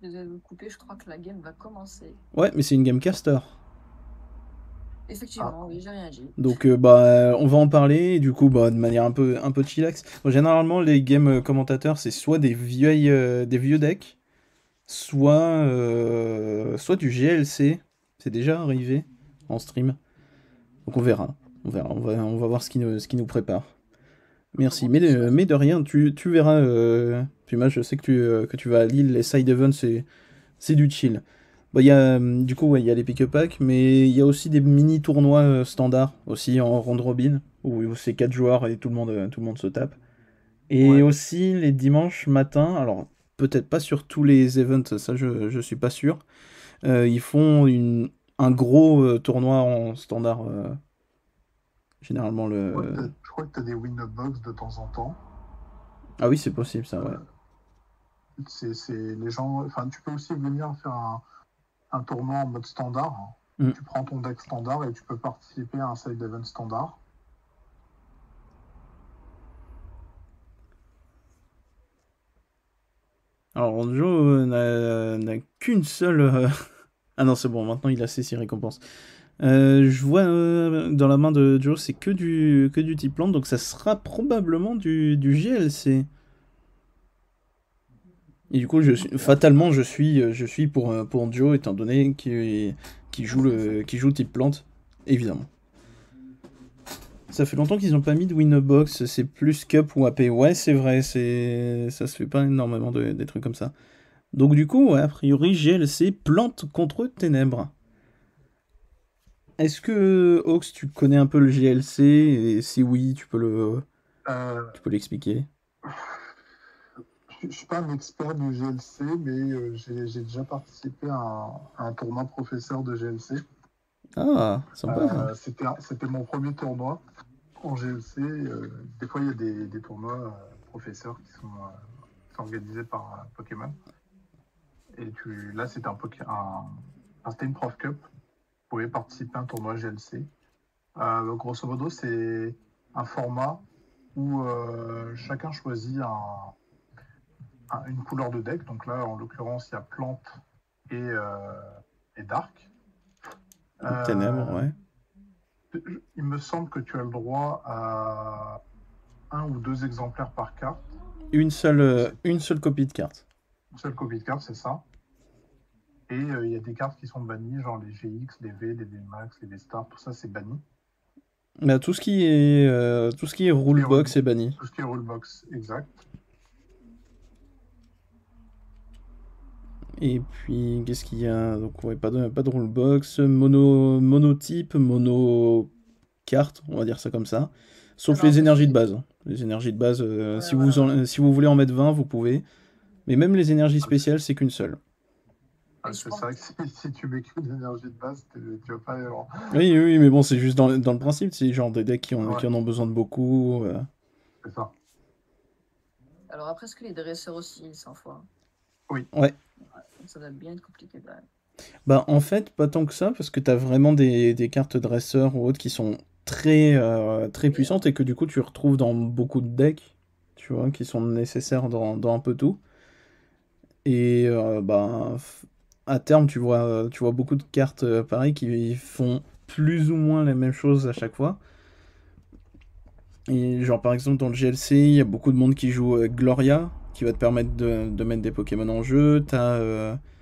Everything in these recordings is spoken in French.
Désolé de vous couper, je crois que la game va commencer. Ouais, mais c'est une game caster. Ah, Effectivement, oui, j'ai rien dit. Donc on va en parler, et du coup de manière un peu chillax. Bon, généralement les game commentateurs c'est soit des vieux decks, soit du GLC, c'est déjà arrivé en stream. Donc on verra, on va voir ce qui nous prépare. Merci, Comment que ce soit. mais de rien, tu verras, Puma, je sais que tu vas à Lille, les side events c'est du chill. Bon, du coup, ouais, il y a les pick-a-pack, mais il y a aussi des mini-tournois standards, aussi en round robin, où c'est 4 joueurs et tout le monde se tape. Et ouais. aussi les dimanches matins, alors peut-être pas sur tous les events, ça je suis pas sûr, ils font un gros tournoi en standard, généralement le... Je crois que tu as des Winbox de temps en temps. Ah oui, c'est possible ça, ouais. Euh, c'est les gens. Enfin, tu peux aussi venir faire un tournoi en mode standard. Mm. Tu prends ton deck standard et tu peux participer à un side event standard. Alors Joe n'a qu'une seule... Ah non, c'est bon, maintenant il a ses récompenses. Je vois dans la main de Joe, c'est que du type plante, donc ça sera probablement du GLC. Et du coup, fatalement, je suis pour Joe, étant donné qu'il joue type plante, évidemment. Ça fait longtemps qu'ils n'ont pas mis de Winbox, c'est plus Cup ou AP. Ouais, c'est vrai, ça se fait pas énormément des trucs comme ça. Donc du coup, ouais, a priori, GLC plante contre ténèbres. Est-ce que, Ox, tu connais un peu le GLC? Et si oui, tu peux Euh, tu peux l'expliquer. je ne suis pas un expert du GLC, mais j'ai déjà participé à un tournoi professeur de GLC. Ah, sympa. C'était mon premier tournoi en GLC. Des fois, il y a des tournois professeurs qui sont organisés par Pokémon. Et là, c'était c'était une Prof Cup. Vous pouvez participer à un tournoi GLC. Grosso modo, c'est un format où chacun choisit une couleur de deck. Donc là, en l'occurrence, il y a plante et dark. Ténèbres, Euh, ouais. il me semble que tu as le droit à un ou deux exemplaires par carte. Une seule, euh, C'est une seule copie de carte. une seule copie de carte, c'est ça. Et il y a des cartes qui sont bannies, genre les GX, les V, les VMAX, les V-Star, tout ça c'est banni. Bah, tout ce qui est Tout ce qui est, rulebox est banni. tout ce qui est rulebox, exact. Et puis, qu'est-ce qu'il y a? Donc, ouais, pas de rulebox. Monotype, mono carte, on va dire ça comme ça. Sauf Alors les après, énergies de base. Les énergies de base, ouais, si vous, voilà, ouais. si vous voulez en mettre 20, vous pouvez. Mais même les énergies Ah, spéciales, c'est qu'une seule. Et je c'est pense, vrai que si tu mets que d'énergie de base, tu vas pas aller loin. Oui, oui, mais bon, c'est juste dans le principe. C'est genre des decks qui, ont, Ouais, qui en ont besoin de beaucoup. c'est ça. alors après, est-ce que les dresseurs aussi, ils s'en foutent? Oui. Ouais. Donc ça doit bien être compliqué quand même. Bah, en fait, pas tant que ça, parce que t'as vraiment des cartes dresseurs ou autres qui sont très, très Oui, puissantes et que du coup, tu retrouves dans beaucoup de decks, tu vois, qui sont nécessaires dans un peu tout. Et à terme, tu vois beaucoup de cartes pareilles qui font plus ou moins la même chose à chaque fois. Et genre, par exemple, dans le GLC, il y a beaucoup de monde qui joue Gloria, qui va te permettre de mettre des Pokémon en jeu.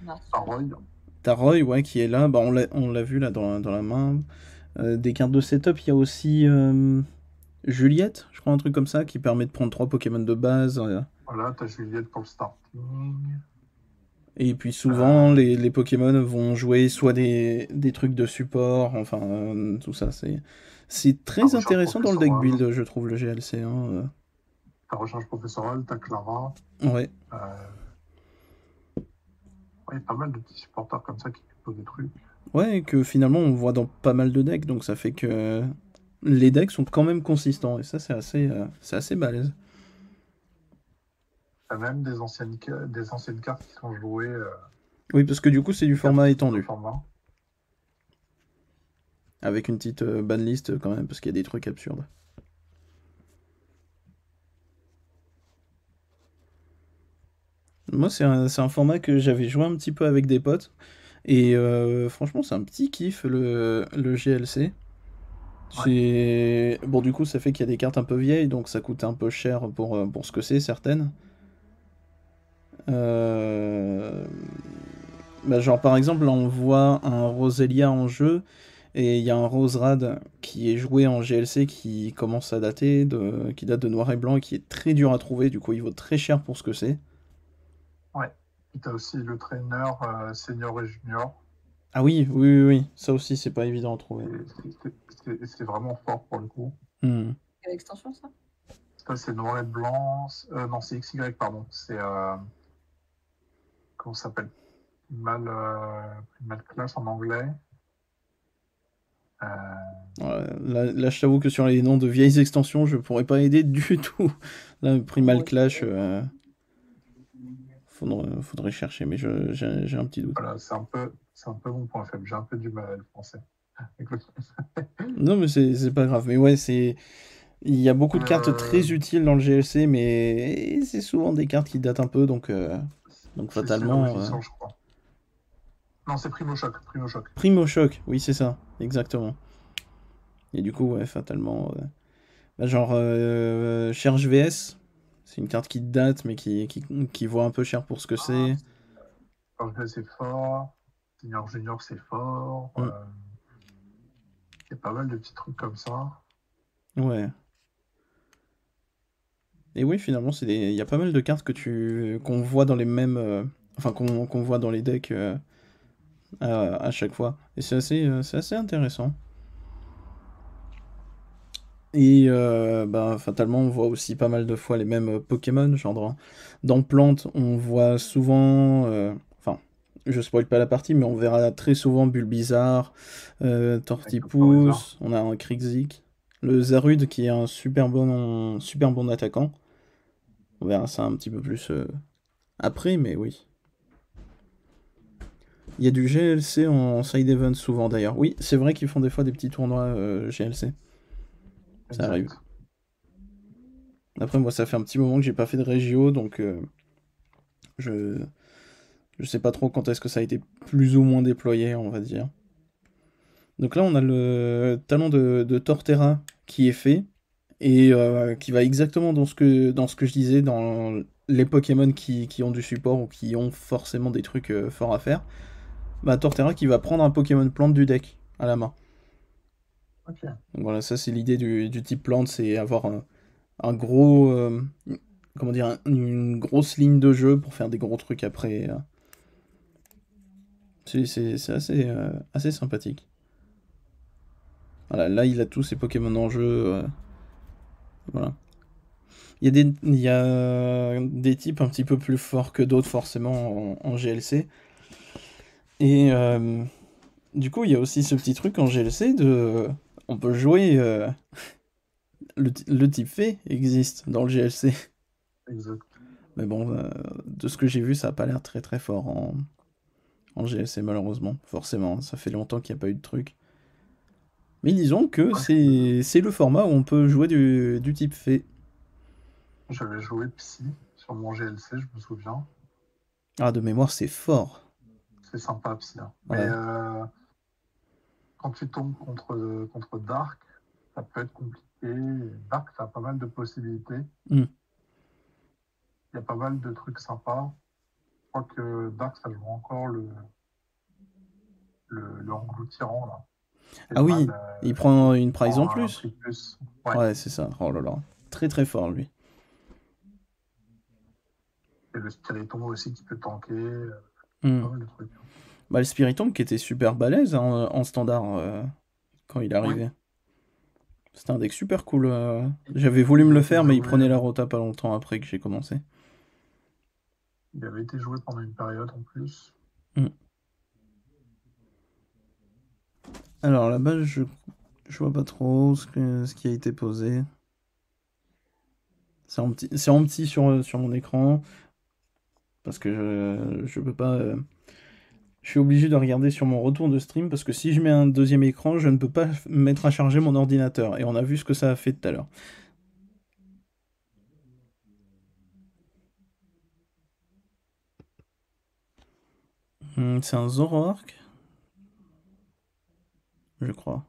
Martial. T'as Roy, ouais, qui est là. Bah, on l'a vu là dans la main. Des cartes de setup, il y a aussi Juliette, je crois, un truc comme ça, qui permet de prendre 3 Pokémon de base. Voilà, tu as Juliette pour le starting. Et puis Euh, souvent, les Pokémon vont jouer soit des trucs de support, enfin, tout ça. C'est ta très recharge intéressant dans le deck professorale. build, je trouve, le GLC. Hein. Ta recharge professorale, ta Clara. Ouais. Euh, ouais, il y a pas mal de petits supporters comme ça qui posent des trucs. Ouais, et que finalement, on voit dans pas mal de decks, donc ça fait que les decks sont quand même consistants. Et ça, c'est assez balèze. Tu as même des anciennes cartes qui sont jouées, Oui, parce que du coup, c'est du des cartes format qui sont de étendu. format. Avec une petite banlist quand même, parce qu'il y a des trucs absurdes. Moi, c'est un format que j'avais joué un petit peu avec des potes. Et franchement, c'est un petit kiff le GLC. Ouais. Bon, du coup, ça fait qu'il y a des cartes un peu vieilles, donc ça coûte un peu cher pour ce que c'est, certaines. Euh, Bah, genre, par exemple, là, on voit un Roselia en jeu, et il y a un Roserad qui est joué en GLC qui commence à dater, qui date de noir et blanc, et qui est très dur à trouver, du coup, il vaut très cher pour ce que c'est. Ouais. Et t'as aussi le trainer senior et junior. Ah oui, oui, oui, oui, ça aussi, c'est pas évident à trouver. Et c'est vraiment fort pour le coup. Hmm. Quelle extension, ça? Ça, c'est noir et blanc. Non, c'est XY, pardon. C'est. Comment ça s'appelle? Mal classe en anglais. Euh, Ouais, là, je t'avoue que sur les noms de vieilles extensions, je pourrais pas aider du tout. Là, Primal Ouais. Clash, faudrait chercher, mais j'ai un petit doute. voilà, c'est un peu mon point faible. J'ai un peu du mal à le français. Avec le français. Non, mais c'est pas grave. Mais ouais, il y a beaucoup de cartes Euh, très utiles dans le GLC, mais c'est souvent des cartes qui datent un peu, donc c'est Ciel fatalement. Rugissant, je crois. Non, c'est Primo Choc. Primo Choc. Primo Choc, oui, c'est ça, exactement. Et du coup, ouais, fatalement. Bah, genre, Cherche VS, c'est une carte qui date, mais qui vaut un peu cher pour ce que Ah, c'est. Orgel, c'est fort. Senior Junior, c'est fort. Mm. Il y a pas mal de petits trucs comme ça. Ouais. Et oui, finalement, il y a pas mal de cartes qu'on voit dans les mêmes. Enfin, qu'on voit dans les decks à chaque fois. Et c'est assez intéressant. Et bah, fatalement, on voit aussi pas mal de fois les mêmes Pokémon. Genre dans Plante, on voit souvent. Enfin, je spoil pas la partie, mais on verra très souvent Bulbizarre, Avec le Charizard. Tortipousse, on a un Krixik, le Zarude qui est un super bon attaquant. On verra ça un petit peu plus après, mais oui. Il y a du GLC en side event souvent d'ailleurs. Oui, c'est vrai qu'ils font des fois des petits tournois GLC. Ça arrive. Exact. Après, moi, ça fait un petit moment que j'ai pas fait de Régio, donc je je sais pas trop quand est-ce que ça a été plus ou moins déployé, on va dire. Donc là, on a le talent de Torterra qui est fait et qui va exactement dans ce que je disais, dans les Pokémon qui ont du support ou qui ont forcément des trucs forts à faire. Bah, Torterra qui va prendre un Pokémon plante du deck à la main. Ok. Donc voilà, ça c'est l'idée du type plante, c'est avoir un gros, comment dire, une grosse ligne de jeu pour faire des gros trucs après. C'est assez sympathique. Voilà, là il a tous ses Pokémon en jeu. Voilà. Il y a des types un petit peu plus forts que d'autres forcément en GLC. Et du coup, il y a aussi ce petit truc en GLC on peut jouer. Le type fée existe dans le GLC. Exact. Mais bon, de ce que j'ai vu, ça a pas l'air très très fort en GLC malheureusement. Forcément, ça fait longtemps qu'il n'y a pas eu de truc. Mais disons que Ouais, c'est le format où on peut jouer du type fée. j'avais joué Psy sur mon GLC, je me souviens. Ah, de mémoire, c'est fort. C'est sympa, Psy, hein. Mais Ouais. quand tu tombes contre Dark, ça peut être compliqué. Dark, ça a pas mal de possibilités. Hmm. Il y a pas mal de trucs sympas. Je crois que Dark, ça joue encore le engloutirant, là. C'est Ah mal. oui, il prend une prize en En un plus. prix plus. Ouais. Ouais, c'est ça. Oh là là. Très très fort lui. Et le Skeleton aussi qui peut tanker. Hmm. Pas mal de trucs. Bah, le Spiritomb qui était super balèze hein, en standard quand il Oui. arrivait. C'était un deck super cool. J'avais voulu me Il a le été faire, mais il joué, prenait la rota pas longtemps après que j'ai commencé. il avait été joué pendant une période en plus. Hmm. Alors là-bas, je vois pas trop ce qui a été posé. C'est en petit sur mon écran. Parce que je peux pas. Je suis obligé de regarder sur mon retour de stream parce que si je mets un deuxième écran, je ne peux pas mettre à charger mon ordinateur. Et on a vu ce que ça a fait tout à l'heure. C'est un Zoroark, je crois.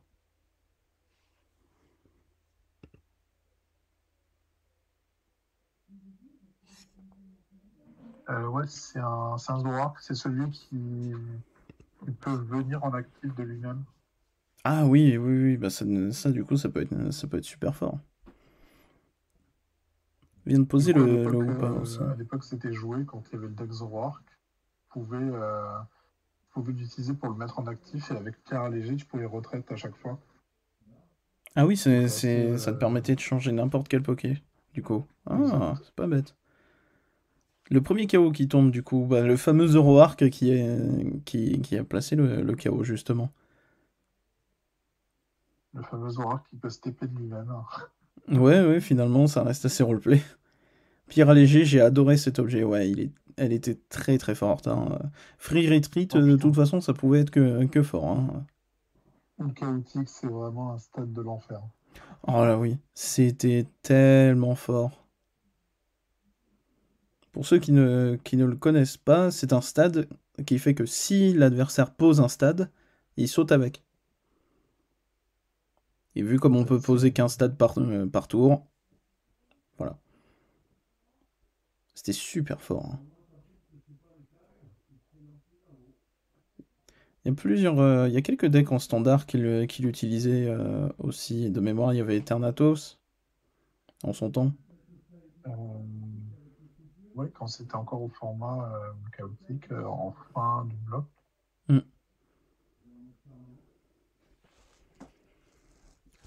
Ouais, c'est un Zoroark, c'est celui qui peut venir en actif de lui-même. Ah oui, oui, oui, bah ça, du coup, ça peut être super fort. Vient de Du poser coup, le Hoopa aussi. à l'époque, c'était joué quand il y avait le deck Zoroark. Tu pouvais l'utiliser pour le mettre en actif et avec tir léger, tu pouvais retraite à chaque fois. Ah oui, Donc c'est assez. ça te permettait de changer n'importe quel Poké, du coup. Ah, Exact. c'est pas bête. Le premier KO qui tombe, du coup, bah, le fameux Zoroark qui a placé le KO, justement. Le fameux Zoroark qui peut se TP de lui-même. Ouais, ouais, finalement, ça reste assez roleplay. Pierre allégé, j'ai adoré cet objet, ouais, elle était très très forte, hein. Free Retreat, Oh de toute putain. façon, ça pouvait être que fort, hein. Le chaotique, c'est vraiment un stade de l'enfer. Oh là oui, c'était tellement fort. Pour ceux qui ne le connaissent pas, c'est un stade qui fait que si l'adversaire pose un stade, il saute avec. Et vu comme on peut C'est poser qu'un stade par tour, voilà. C'était super fort, hein. Il y a quelques decks en standard qui l'utilisaient aussi. De mémoire, il y avait Eternatus en son temps. euh, ouais, quand c'était encore au format chaotique, en fin du bloc. Hmm.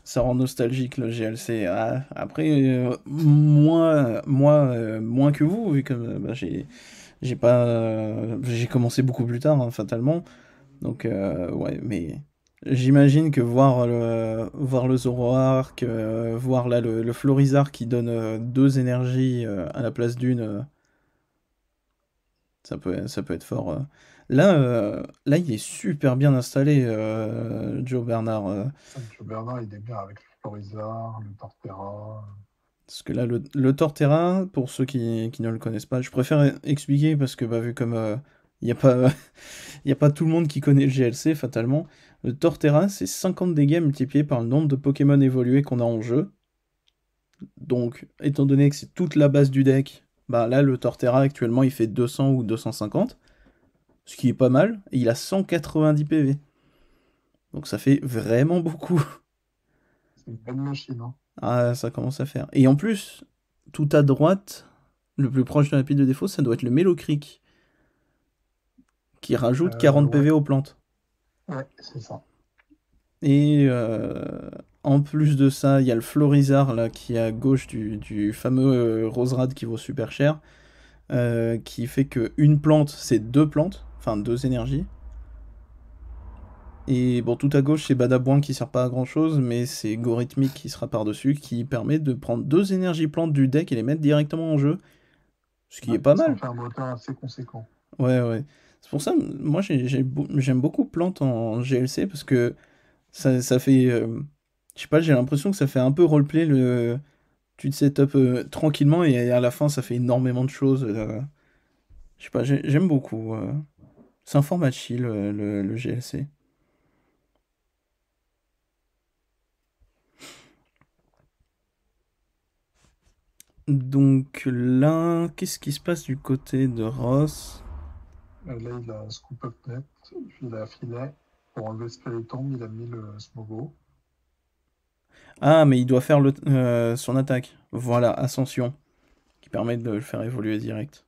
Ça rend nostalgique le GLC. Ah, après, moins que vous, vu que bah, j'ai commencé beaucoup plus tard, hein, fatalement. Donc, ouais, mais j'imagine que voir le Zoroark, voir là le Florizarre qui donne deux énergies à la place d'une, ça peut être fort. Là, il est super bien installé, Joe Bernard. Joe Bernard, il est bien avec le Florizard, le Torterra. Parce que là, le Torterra, pour ceux qui ne le connaissent pas, je préfère expliquer parce que bah, vu comme il n'y a pas, y a pas tout le monde qui connaît le GLC, fatalement, le Torterra, c'est 50 dégâts multipliés par le nombre de Pokémon évolués qu'on a en jeu. Donc, étant donné que c'est toute la base du deck, bah là, le Torterra, actuellement, il fait 200 ou 250, ce qui est pas mal, et il a 190 PV. Donc ça fait vraiment beaucoup. C'est une bonne machine, hein. Ah, ça commence à faire. Et en plus, tout à droite, le plus proche de la pile de défaut, ça doit être le Mélocreek, qui rajoute 40 Ouais, PV aux plantes. ouais, c'est ça. Et en plus de ça, il y a le Florizard là, qui est à gauche du fameux Roserad qui vaut super cher, qui fait que une plante, c'est deux plantes, enfin deux énergies. Et bon, tout à gauche, c'est Badabouin qui sert pas à grand chose, mais c'est Gorithmic qui sera par-dessus, qui permet de prendre deux énergies plantes du deck et les mettre directement en jeu. Ce qui Ouais, est pas ça en mal. fait un moteur assez conséquent. Ouais, ouais. C'est pour ça, moi, j'aime beaucoup Plante en GLC parce que ça fait. Je sais pas, j'ai l'impression que ça fait un peu roleplay. Tu te setup tranquillement et à la fin, ça fait énormément de choses. Je sais pas, j'aime beaucoup. C'est un format chill, le GLC. Donc là, qu'est-ce qui se passe du côté de Ross? Là, il a Scoop Up Net, puis il a Filet. Pour enlever Skeleton, il a mis le Smogo. Ah, mais il doit faire son attaque. Voilà, Ascension, qui permet de le faire évoluer direct.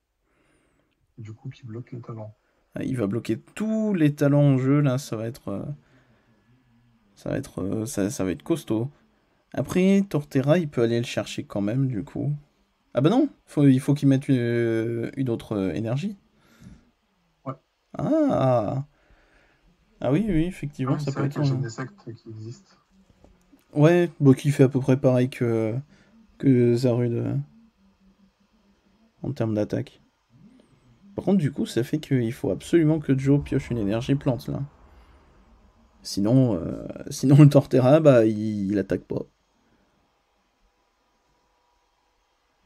Et du coup, qui bloque les talents. Ah, il va bloquer tous les talents en jeu, là, ça va être costaud. Après, Torterra, il peut aller le chercher quand même, du coup. Ah bah non, il faut qu'il mette une autre énergie. Ouais. Ah, ah oui, oui, effectivement, Oui, ça c'est peut vrai être que le un... Genesect qui existe. Ouais, bon, qui fait à peu près pareil que Zarud en termes d'attaque. Par contre, du coup, ça fait qu'il faut absolument que Joe pioche une énergie plante, là. Sinon le Torterra, bah, il attaque pas.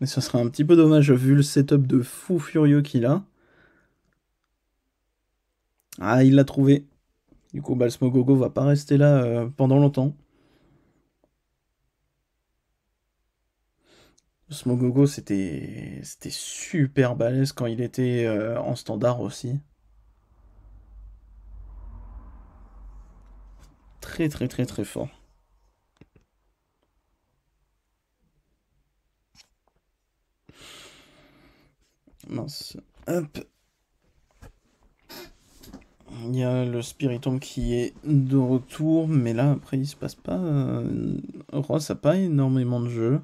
Mais ça serait un petit peu dommage vu le setup de fou furieux qu'il a. Ah, il l'a trouvé. Du coup, bah, le Smogogo va pas rester là pendant longtemps. Le Smogogo, c'était super balèze quand il était en standard aussi. Très très très très fort. Mince. Hop. Il y a le Spiritomb qui est de retour, mais là après il se passe pas. Ross a pas énormément de jeux.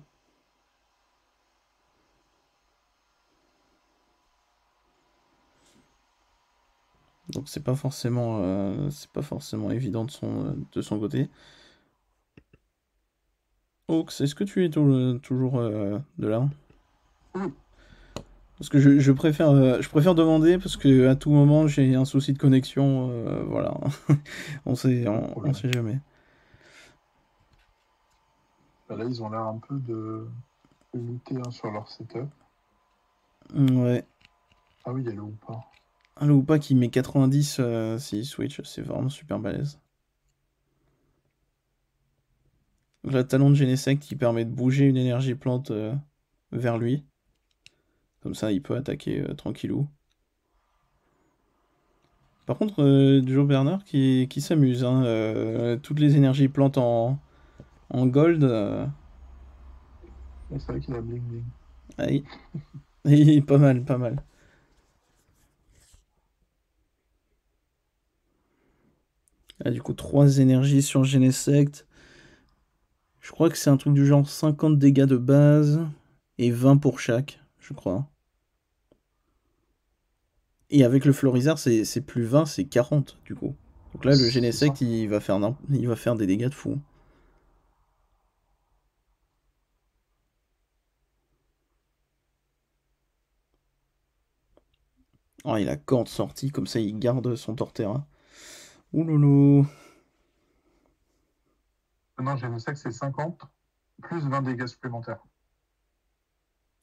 Donc c'est pas forcément évident de son côté. Ox, est-ce que tu es toujours de là? Oui, Parce que je préfère demander parce que à tout moment j'ai un souci de connexion, voilà. On sait, pas de on problème. sait jamais. Bah, là, ils ont l'air un peu de lutter hein, sur leur setup. Ouais. Ah oui, il y a le Hoopa. Le Woopa qui met 90 s'il switch, c'est vraiment super balèze. Le talon de Genesect qui permet de bouger une énergie plante vers lui. Comme ça, il peut attaquer tranquillou. Par contre, Joe Bernard qui s'amuse. Hein, toutes les énergies plantes en gold. Et c'est vrai qu'il a bling bling. Aïe. Et pas mal, pas mal. Ah, du coup, 3 énergies sur Genesect. Je crois que c'est un truc du genre 50 dégâts de base et 20 pour chaque, je crois. Et avec le Florizard, c'est plus 20, c'est 40 du coup. Donc là, le C'est Genesect, ça. il va faire des dégâts de fou. Oh, il a Corne sortie, comme ça il garde son Torterra. Ouloulou. Non, j'ai vu ça que c'est 50 plus 20 dégâts supplémentaires.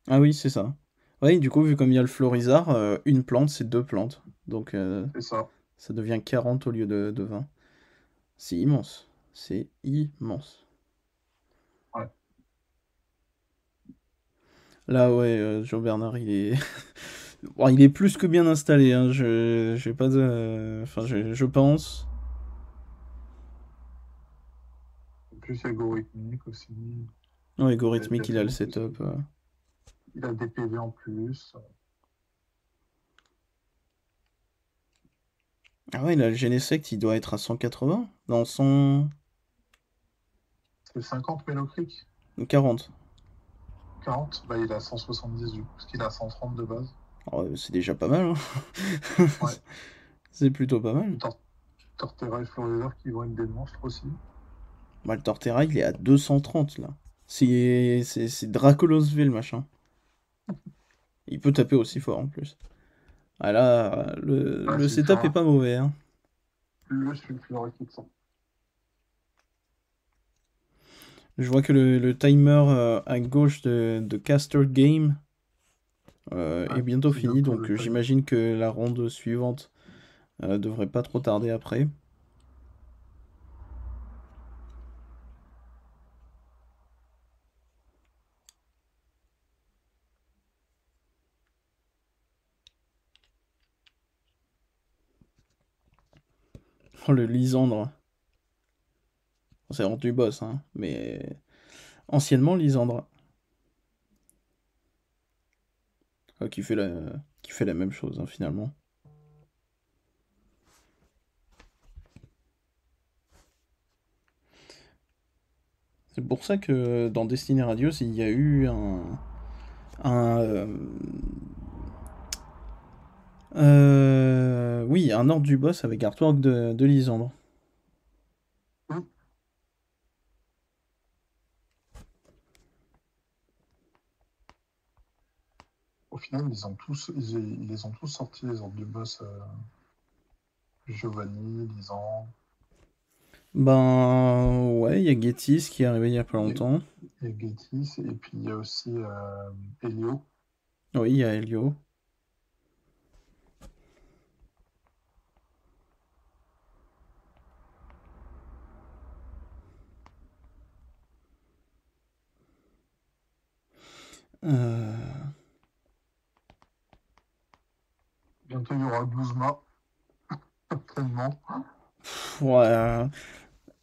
Ah oui, c'est ça. Oui, du coup, vu comme il y a le Florizard, une plante, c'est 2 plantes. Donc C'est ça. ça devient 40 au lieu de 20. C'est immense. C'est immense. Ouais. Là, ouais, Jean-Bernard, il est... Bon, il est plus que bien installé, hein. Je vais pas de... Enfin, je pense. En plus, il y a algorithmique aussi. Non, Il a algorithmique, il a le Diatonic setup. aussi. Il a des PV en plus. Ah ouais, là, le Genesect, il doit être à 180. Dans 100... C'est 50 Mélocric. 40. 40, bah, il a 170 du coup, parce qu'il a 130 de base. Oh, c'est déjà pas mal, hein. Ouais. C'est plutôt pas mal. Et Torterra et Florizard qui vont être des monstres aussi. Bah, le Torterra, il est à 230, là. C'est Dracolos V, le machin. Il peut taper aussi fort, en plus. Ah là, le, Ah, le c'est setup est fort. pas mauvais, hein. Le sulfure qui sent. Je vois que le timer à gauche de Caster Game est Ouais, bientôt c'est fini, bientôt donc le time. j'imagine que la ronde suivante devrait pas trop tarder après. Oh, le Lysandre. C'est rendu boss, hein, mais anciennement Lysandre. Qui fait la même chose, hein, finalement. C'est pour ça que dans Destiny Radios, il y a eu un, oui, un ordre du boss avec artwork de Lysandre. Oui. Au final, ils les ont tous sortis, les ordres du boss. Giovanni, Lisan. Ben ouais, il y a Getis qui est arrivé il y a pas Il y a, longtemps. il y a Gétis, et puis il y a aussi Elio. Oui, il y a Helio. Euh, Bientôt, il y aura Guzma, tellement. ouais.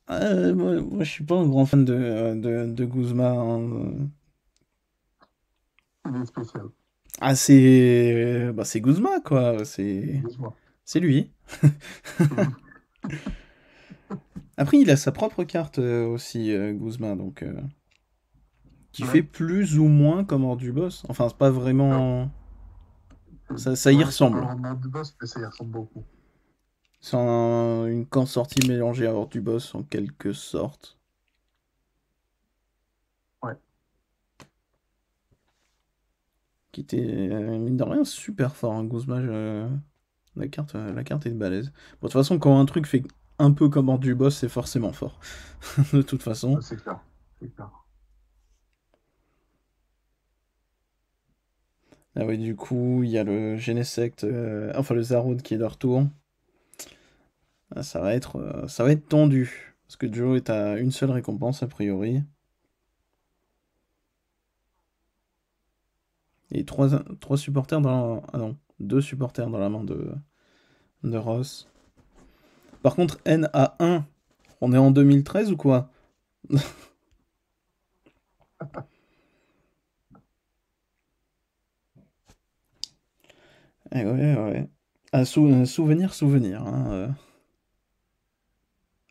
Moi, je suis pas un grand fan de Guzma, hein. Il est spécial. Ah, c'est Guzma, quoi. Guzma. C'est lui. C'est lui. Après, il a sa propre carte aussi, Guzma, donc qui fait Ouais. plus ou moins comme hors du boss. Enfin, c'est pas Alors, vraiment. Ça y ouais, c'est pas ressemble. vraiment du boss, mais ça y ressemble beaucoup. C'est une camp sortie mélangée à hors du boss en quelque sorte. Ouais. Qui était, mine de rien, super fort, hein, Guzma. La carte est balèze. Bon, de toute façon, quand un truc fait un peu comme hors du boss, c'est forcément fort. De toute façon. C'est clair. C'est clair. Ah oui, du coup, il y a le Genesect, enfin le Zaroud qui est de retour. Ah, ça va être tendu. Parce que Joe est à une seule récompense, a priori. Et trois supporters dans la... Ah non, deux supporters dans la main de Ross. Par contre, N a 1. On est en 2013 ou quoi? Eh ouais, ouais. Ah, souvenir, hein.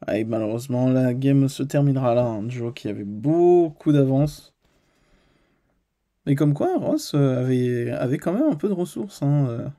Ah, et malheureusement, la game se terminera là, hein. Joe qui avait beaucoup d'avance. Mais comme quoi, Ross avait quand même un peu de ressources, hein.